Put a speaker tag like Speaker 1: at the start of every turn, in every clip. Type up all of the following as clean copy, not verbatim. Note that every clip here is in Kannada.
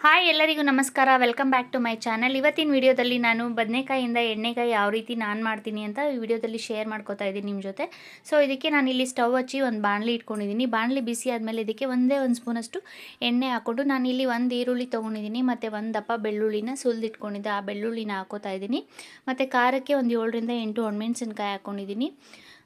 Speaker 1: ಹಾಯ್ ಎಲ್ಲರಿಗೂ ನಮಸ್ಕಾರ. Welcome back to my channel. ಇವತ್ತಿನ ವಿಡಿಯೋದಲ್ಲಿ ನಾನು ಬದನೆಕಾಯಿಂದ ಎಣ್ಣೆಗಾಯಿ ಯಾವ ರೀತಿ ನಾನು ಮಾಡ್ತೀನಿ ಅಂತ ಈ ವಿಡಿಯೋದಲ್ಲಿ ಶೇರ್ ಮಾಡ್ಕೋತಾ ಇದ್ದೀನಿ ನಿಮ್ಮ ಜೊತೆ. ಸೊ ಇದಕ್ಕೆ ನಾನು ಇಲ್ಲಿ ಸ್ಟವ್ ಹಚ್ಚಿ ಒಂದು ಬಾಣಲಿ ಇಟ್ಕೊಂಡಿದ್ದೀನಿ. ಬಾಣಲಿ ಬಿಸಿ ಆದಮೇಲೆ ಇದಕ್ಕೆ ಒಂದೇ ಒಂದು ಸ್ಪೂನಷ್ಟು ಎಣ್ಣೆ ಹಾಕ್ಕೊಂಡು ನಾನಿಲ್ಲಿ ಒಂದು ಈರುಳ್ಳಿ ತೊಗೊಂಡಿದ್ದೀನಿ ಮತ್ತು ಒಂದು ದಪ್ಪ ಬೆಳ್ಳುಳ್ಳಿನ ಸುಲಿದಿಟ್ಕೊಂಡಿದ್ದೆ. ಆ ಬೆಳ್ಳುಳ್ಳಿನ ಹಾಕೋತಾ ಇದ್ದೀನಿ. ಮತ್ತು ಖಾರಕ್ಕೆ ಒಂದು 7ರಿಂದ 8 ಒಣಮೆಣಸಿನ್ಕಾಯಿ ಹಾಕ್ಕೊಂಡಿದ್ದೀನಿ.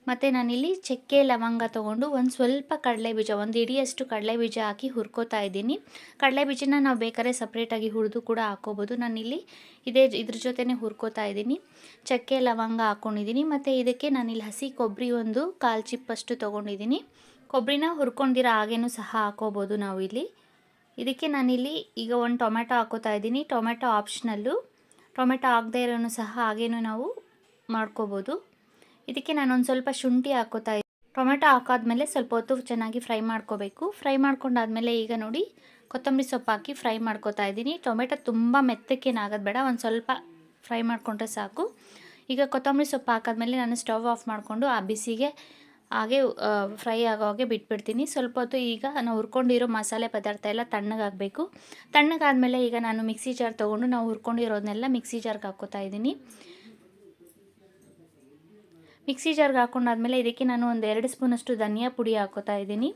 Speaker 1: ಮತ್ತು ನಾನಿಲ್ಲಿ ಚಕ್ಕೆ ಲವಂಗ ತೊಗೊಂಡು ಒಂದು ಸ್ವಲ್ಪ ಕಡಲೆಬೀಜ, ಒಂದು ಇಡಿಯಷ್ಟು ಕಡಲೆಬೀಜ ಹಾಕಿ ಹುರ್ಕೋತಾ ಇದ್ದೀನಿ. ಕಡಲೆಬೀಜನ ನಾವು ಬೇಕಾದ್ರೆ ಸಪ್ರೇಟಾಗಿ ಹುರಿದು ಕೂಡ ಹಾಕ್ಕೋಬೋದು. ನಾನಿಲ್ಲಿ ಇದ್ರ ಜೊತೆನೇ ಹುರ್ಕೋತಾ ಇದ್ದೀನಿ. ಚಕ್ಕೆ ಲವಂಗ ಹಾಕ್ಕೊಂಡಿದ್ದೀನಿ. ಮತ್ತು ಇದಕ್ಕೆ ನಾನಿಲ್ಲಿ ಹಸಿ ಕೊಬ್ಬರಿ ಒಂದು 1/4 ಚಿಪ್ಪಷ್ಟು ತೊಗೊಂಡಿದ್ದೀನಿ. ಕೊಬ್ಬರಿನ ಹುರ್ಕೊಂಡಿರೋ ಹಾಗೇನೂ ಸಹ ಹಾಕ್ಕೋಬೋದು ನಾವು ಇಲ್ಲಿ. ಇದಕ್ಕೆ ನಾನಿಲ್ಲಿ ಈಗ ಒಂದು ಟೊಮೆಟೊ ಹಾಕ್ಕೋತಾ ಇದ್ದೀನಿ. ಟೊಮೆಟೊ ಆಪ್ಷನಲ್ಲು, ಟೊಮೆಟೊ ಹಾಕದೇ ಇರೋನು ಸಹ ಹಾಗೇನೂ ನಾವು ಮಾಡ್ಕೋಬೋದು. ಇದಕ್ಕೆ ನಾನೊಂದು ಸ್ವಲ್ಪ ಶುಂಠಿ ಹಾಕ್ಕೋತಾ ಇದ್ದೀನಿ. ಟೊಮೆಟೊ ಹಾಕಾದ್ಮೇಲೆ ಸ್ವಲ್ಪ ಹೊತ್ತು ಚೆನ್ನಾಗಿ ಫ್ರೈ ಮಾಡ್ಕೋಬೇಕು. ಫ್ರೈ ಮಾಡ್ಕೊಂಡಾದ್ಮೇಲೆ ಈಗ ನೋಡಿ ಕೊತ್ತಂಬರಿ ಸೊಪ್ಪು ಹಾಕಿ ಫ್ರೈ ಮಾಡ್ಕೋತಾ ಇದ್ದೀನಿ. ಟೊಮೆಟೊ ತುಂಬ ಮೆತ್ತಕ್ಕೇನಾಗೋದು ಬೇಡ, ಒಂದು ಸ್ವಲ್ಪ ಫ್ರೈ ಮಾಡಿಕೊಂಡ್ರೆ ಸಾಕು. ಈಗ ಕೊತ್ತಂಬರಿ ಸೊಪ್ಪು ಹಾಕಾದ್ಮೇಲೆ ನಾನು ಸ್ಟವ್ ಆಫ್ ಮಾಡಿಕೊಂಡು ಆ ಬಿಸಿಗೆ ಹಾಗೆ ಫ್ರೈ ಆಗೋ ಹಾಗೆ ಬಿಟ್ಬಿಡ್ತೀನಿ. ಸ್ವಲ್ಪ ಹೊತ್ತು ಈಗ ನಾವು ಹುರ್ಕೊಂಡಿರೋ ಮಸಾಲೆ ಪದಾರ್ಥ ಎಲ್ಲ ತಣ್ಣಗಾಗಬೇಕು. ತಣ್ಣಗಾದ್ಮೇಲೆ ಈಗ ನಾನು ಮಿಕ್ಸಿ ಜಾರ್ ತೊಗೊಂಡು ನಾವು ಹುರ್ಕೊಂಡಿರೋದನ್ನೆಲ್ಲ ಮಿಕ್ಸಿ ಜಾರ್ಗೆ ಹಾಕ್ಕೋತಾ ಇದ್ದೀನಿ. ಮಿಕ್ಸಿ ಜಾರ್ಗೆ ಹಾಕ್ಕೊಂಡಾದ್ಮೇಲೆ ಇದಕ್ಕೆ ನಾನು ಒಂದು 2 ಸ್ಪೂನಷ್ಟು ಧನಿಯಾ ಪುಡಿ ಹಾಕ್ಕೋತಾ ಇದ್ದೀನಿ.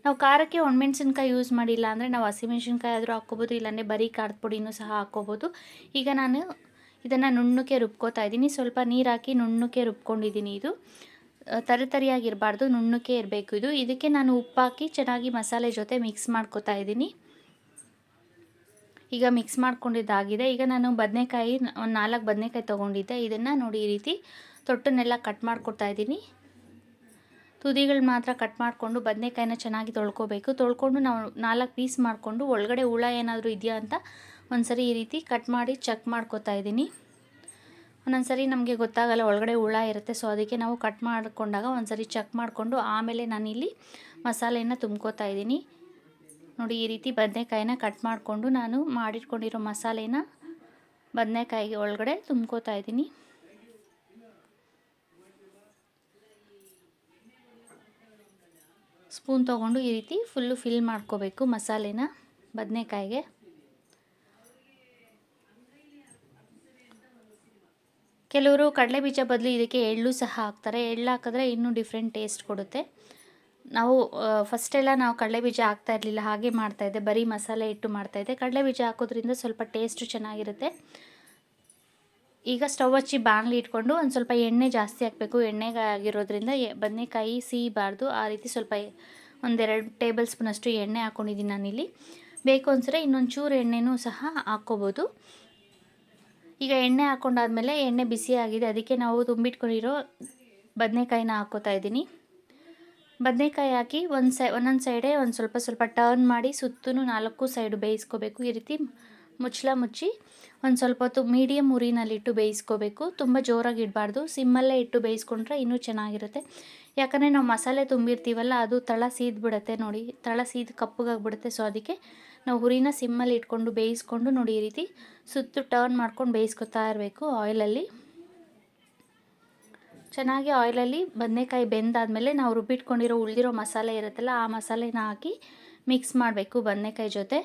Speaker 1: ನಾವು ಖಾರಕ್ಕೆ ಒಣಮೆಣ್ಸಿನ್ಕಾಯಿ ಯೂಸ್ ಮಾಡಿಲ್ಲ ಅಂದರೆ ನಾವು ಹಸಿಮೆಣ್ಸಿನ್ಕಾಯಿ ಆದರೂ ಹಾಕ್ಕೋಬೋದು, ಇಲ್ಲಾಂದರೆ ಬರೀ ಖಾರದ ಪುಡಿನೂ ಸಹ ಹಾಕ್ಕೋಬೋದು. ಈಗ ನಾನು ಇದನ್ನು ನುಣ್ಣಕ್ಕೆ ರುಬ್ಕೋತಾ ಇದ್ದೀನಿ. ಸ್ವಲ್ಪ ನೀರು ಹಾಕಿ ನುಣ್ಣಕ್ಕೆ ರುಬ್ಕೊಂಡಿದ್ದೀನಿ. ಇದು ತರಿಯಾಗಿರಬಾರ್ದು, ನುಣ್ಣಕ್ಕೆ ಇರಬೇಕು ಇದು. ಇದಕ್ಕೆ ನಾನು ಉಪ್ಪು ಹಾಕಿ ಚೆನ್ನಾಗಿ ಮಸಾಲೆ ಜೊತೆ ಮಿಕ್ಸ್ ಮಾಡ್ಕೋತಾ ಇದ್ದೀನಿ. ಈಗ ಮಿಕ್ಸ್ ಮಾಡ್ಕೊಂಡಿದ್ದಾಗಿದೆ. ಈಗ ನಾನು ಬದನೆಕಾಯಿ ಒಂದು 4 ಬದನೆಕಾಯಿ ತೊಗೊಂಡಿದ್ದೆ. ಇದನ್ನು ನೋಡಿ ಈ ರೀತಿ ತೊಟ್ಟನ್ನೆಲ್ಲ ಕಟ್ ಮಾಡ್ಕೊತಾ ಇದ್ದೀನಿ. ತುದಿಗಳು ಮಾತ್ರ ಕಟ್ ಮಾಡಿಕೊಂಡು ಬದನೆಕಾಯಿನ ಚೆನ್ನಾಗಿ ತೊಳ್ಕೊಬೇಕು. ತೊಳ್ಕೊಂಡು ನಾವು 4 ಪೀಸ್ ಮಾಡಿಕೊಂಡು ಒಳಗಡೆ ಹುಳ ಏನಾದರೂ ಇದೆಯಾ ಅಂತ ಒಂದ್ಸರಿ ಈ ರೀತಿ ಕಟ್ ಮಾಡಿ ಚೆಕ್ ಮಾಡ್ಕೋತಾ ಇದ್ದೀನಿ. ಒಂದೊಂದು ಸರಿ ನಮಗೆ ಗೊತ್ತಾಗಲ್ಲ ಒಳಗಡೆ ಹುಳ ಇರುತ್ತೆ. ಸೊ ಅದಕ್ಕೆ ನಾವು ಕಟ್ ಮಾಡಿಕೊಂಡಾಗ ಒಂದ್ಸರಿ ಚೆಕ್ ಮಾಡಿಕೊಂಡು ಆಮೇಲೆ ನಾನಿಲ್ಲಿ ಮಸಾಲೆಯನ್ನು ತುಂಬ್ಕೋತಾ ಇದ್ದೀನಿ. ನೋಡಿ ಈ ರೀತಿ ಬದನೆಕಾಯಿನ ಕಟ್ ಮಾಡಿಕೊಂಡು ನಾನು ಮಾಡಿಟ್ಕೊಂಡಿರೋ ಮಸಾಲೆನ ಬದನೆಕಾಯಿಗೆ ಒಳಗಡೆ ತುಂಬ್ಕೋತಾ ಇದ್ದೀನಿ. ಸ್ಪೂನ್ ತೊಗೊಂಡು ಈ ರೀತಿ ಫುಲ್ಲು ಫಿಲ್ ಮಾಡ್ಕೋಬೇಕು ಮಸಾಲೆನ ಬದನೆಕಾಯಿಗೆ. ಕೆಲವರು ಕಡಲೆಬೀಜ ಬದಲು ಇದಕ್ಕೆ ಎಳ್ಳು ಸಹ ಹಾಕ್ತಾರೆ. ಎಳ್ಳು ಹಾಕಿದ್ರೆ ಇನ್ನೂ ಡಿಫ್ರೆಂಟ್ ಟೇಸ್ಟ್ ಕೊಡುತ್ತೆ. ನಾವು ಫಸ್ಟೆಲ್ಲ ನಾವು ಕಡಲೆಬೀಜ ಹಾಕ್ತಾ ಇರಲಿಲ್ಲ, ಹಾಗೆ ಮಾಡ್ತಾಯಿದ್ದೆ, ಬರೀ ಮಸಾಲೆ ಇಟ್ಟು ಮಾಡ್ತಾಯಿದ್ದೆ. ಕಡಲೆಬೀಜ ಹಾಕೋದ್ರಿಂದ ಸ್ವಲ್ಪ ಟೇಸ್ಟು ಚೆನ್ನಾಗಿರುತ್ತೆ. ಈಗ ಸ್ಟವ್ ಹಚ್ಚಿ ಬಾಣಲಿ ಇಟ್ಕೊಂಡು ಒಂದು ಸ್ವಲ್ಪ ಎಣ್ಣೆ ಜಾಸ್ತಿ ಹಾಕಬೇಕು. ಎಣ್ಣೆಗೆ ಆಗಿರೋದ್ರಿಂದ ಬದನೆಕಾಯಿ ಸಿಹಿಬಾರ್ದು. ಆ ರೀತಿ ಸ್ವಲ್ಪ 1-2 ಟೇಬಲ್ ಸ್ಪೂನಷ್ಟು ಎಣ್ಣೆ ಹಾಕ್ಕೊಂಡಿದ್ದೀನಿ ನಾನಿಲ್ಲಿ. ಬೇಕು ಅನ್ಸಿದ್ರೆ ಇನ್ನೊಂದು ಚೂರು ಎಣ್ಣೆನೂ ಸಹ ಹಾಕ್ಕೋಬೋದು. ಈಗ ಎಣ್ಣೆ ಹಾಕ್ಕೊಂಡಾದ್ಮೇಲೆ ಎಣ್ಣೆ ಬಿಸಿ ಆಗಿದೆ. ಅದಕ್ಕೆ ನಾವು ತುಂಬಿಟ್ಕೊಂಡಿರೋ ಬದನೆಕಾಯಿನ ಹಾಕ್ಕೋತಾ ಇದ್ದೀನಿ. ಬದನೆಕಾಯಿ ಹಾಕಿ ಒಂದೊಂದು ಸೈಡೇ ಒಂದು ಸ್ವಲ್ಪ ಟರ್ನ್ ಮಾಡಿ ಸುತ್ತೂ 4 ಸೈಡು ಬೇಯಿಸ್ಕೋಬೇಕು. ಈ ರೀತಿ ಮುಚ್ಚಳ ಮುಚ್ಚಿ ಒಂದು ಸ್ವಲ್ಪ ಹೊತ್ತು ಮೀಡಿಯಮ್ ಉರಿನಲ್ಲಿಟ್ಟು ಬೇಯಿಸ್ಕೋಬೇಕು. ತುಂಬ ಜೋರಾಗಿ ಇಡಬಾರ್ದು, ಸಿಮ್ಮಲ್ಲೇ ಇಟ್ಟು ಬೇಯಿಸ್ಕೊಂಡ್ರೆ ಇನ್ನೂ ಚೆನ್ನಾಗಿರುತ್ತೆ. ಯಾಕಂದರೆ ನಾವು ಮಸಾಲೆ ತುಂಬಿರ್ತೀವಲ್ಲ, ಅದು ತಳ ಸೀದ್ಬಿಡುತ್ತೆ. ನೋಡಿ ತಳ ಸೀದು ಕಪ್ಪಗಾಗ್ಬಿಡುತ್ತೆ. ಸೊ ಅದಕ್ಕೆ ನಾವು ಉರಿನ ಸಿಮ್ಮಲ್ಲಿ ಇಟ್ಕೊಂಡು ಬೇಯಿಸ್ಕೊಂಡು ನೋಡಿ ಈ ರೀತಿ ಸುತ್ತು ಟರ್ನ್ ಮಾಡ್ಕೊಂಡು ಬೇಯಿಸ್ಕೊತಾ ಇರಬೇಕು ಆಯಿಲಲ್ಲಿ. ಚೆನ್ನಾಗಿ ಆಯಿಲಲ್ಲಿ ಬದನೆಕಾಯಿ ಬೆಂದಾದಮೇಲೆ ನಾವು ರುಬ್ಬಿಟ್ಕೊಂಡಿರೋ ಉಳಿದಿರೋ ಮಸಾಲೆ ಇರುತ್ತಲ್ಲ, ಆ ಮಸಾಲೆನ ಹಾಕಿ ಮಿಕ್ಸ್ ಮಾಡಬೇಕು ಬದನೆಕಾಯಿ ಜೊತೆ.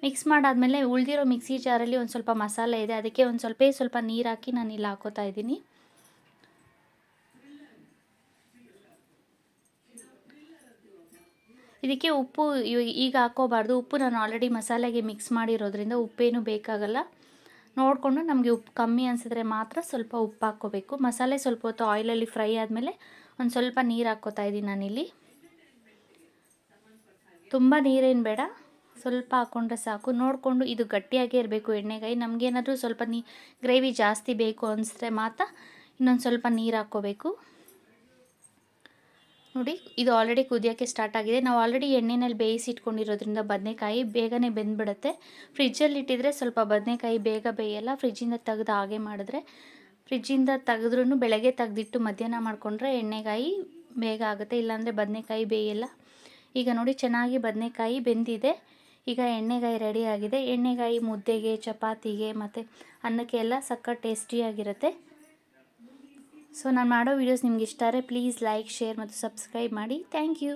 Speaker 1: ಮಿಕ್ಸ್ ಮಾಡಾದಮೇಲೆ ಉಳಿದಿರೋ ಮಿಕ್ಸಿ ಜಾರಲ್ಲಿ ಒಂದು ಸ್ವಲ್ಪ ಮಸಾಲೆ ಇದೆ, ಅದಕ್ಕೆ ಒಂದು ಸ್ವಲ್ಪ ನೀರು ಹಾಕಿ ನಾನು ಇಲ್ಲಿ ಹಾಕೋತಾ ಇದ್ದೀನಿ. ಇದಕ್ಕೆ ಉಪ್ಪು ಈಗ ಹಾಕ್ಕೋಬಾರ್ದು. ಉಪ್ಪು ನಾನು ಆಲ್ರೆಡಿ ಮಸಾಲೆಗೆ ಮಿಕ್ಸ್ ಮಾಡಿರೋದ್ರಿಂದ ಉಪ್ಪೇನು ಬೇಕಾಗಲ್ಲ. ನೋಡಿಕೊಂಡು ನಮಗೆ ಉಪ್ಪು ಕಮ್ಮಿ ಅನಿಸಿದ್ರೆ ಮಾತ್ರ ಸ್ವಲ್ಪ ಉಪ್ಪು ಹಾಕ್ಕೋಬೇಕು. ಮಸಾಲೆ ಸ್ವಲ್ಪ ಹೊತ್ತು ಆಯಿಲಲ್ಲಿ ಫ್ರೈ ಆದಮೇಲೆ ಒಂದು ಸ್ವಲ್ಪ ನೀರು ಹಾಕ್ಕೋತಾ ಇದ್ದೀನಿ ನಾನಿಲ್ಲಿ. ತುಂಬ ನೀರೇನು ಬೇಡ, ಸ್ವಲ್ಪ ಹಾಕ್ಕೊಂಡ್ರೆ ಸಾಕು. ನೋಡಿಕೊಂಡು ಇದು ಗಟ್ಟಿಯಾಗೇ ಇರಬೇಕು ಎಣ್ಣೆಗಾಯಿ. ನಮಗೇನಾದರೂ ಸ್ವಲ್ಪ ಗ್ರೇವಿ ಜಾಸ್ತಿ ಬೇಕು ಅನಿಸಿದ್ರೆ ಮಾತ್ರ ಇನ್ನೊಂದು ಸ್ವಲ್ಪ ನೀರು ಹಾಕ್ಕೋಬೇಕು. ನೋಡಿ ಇದು ಆಲ್ರೆಡಿ ಕುದಿಯೋಕ್ಕೆ ಸ್ಟಾರ್ಟ್ ಆಗಿದೆ. ನಾವು ಆಲ್ರೆಡಿ ಎಣ್ಣೆಯಲ್ಲಿ ಬೇಯಿಸಿ ಇಟ್ಕೊಂಡಿರೋದ್ರಿಂದ ಬದನೆಕಾಯಿ ಬೇಗನೆ ಬೆಂದ್ಬಿಡುತ್ತೆ. ಫ್ರಿಜ್ಜಲ್ಲಿ ಇಟ್ಟಿದ್ರೆ ಸ್ವಲ್ಪ ಬದನೆಕಾಯಿ ಬೇಗ ಬೇಯಲ್ಲ. ಫ್ರಿಜ್ಜಿಂದ ತೆಗೆದು ಹಾಗೆ ಮಾಡಿದ್ರೆ, ಫ್ರಿಜ್ಜಿಂದ ತೆಗೆದ್ರೂ ಬೆಳಗ್ಗೆ ತೆಗೆದಿಟ್ಟು ಮಧ್ಯಾಹ್ನ ಮಾಡಿಕೊಂಡ್ರೆ ಎಣ್ಣೆಗಾಯಿ ಬೇಗ ಆಗುತ್ತೆ, ಇಲ್ಲಾಂದರೆ ಬದನೆಕಾಯಿ ಬೇಯಲ್ಲ. ಈಗ ನೋಡಿ ಚೆನ್ನಾಗಿ ಬದನೆಕಾಯಿ ಬೆಂದಿದೆ. ಈಗ ಎಣ್ಣೆಗಾಯಿ ರೆಡಿ ಆಗಿದೆ. ಎಣ್ಣೆಗಾಯಿ ಮುದ್ದೆಗೆ, ಚಪಾತಿಗೆ ಮತ್ತು ಅನ್ನಕ್ಕೆ ಎಲ್ಲ ಸಖತ್ ಟೇಸ್ಟಿಯಾಗಿರುತ್ತೆ. ಸೊ ನಾನು ಮಾಡೋ ವೀಡಿಯೋಸ್ ನಿಮ್ಗೆ ಇಷ್ಟ ಆದರೆ ಪ್ಲೀಸ್ ಲೈಕ್, ಶೇರ್ ಮತ್ತು ಸಬ್ಸ್ಕ್ರೈಬ್ ಮಾಡಿ. Thank you.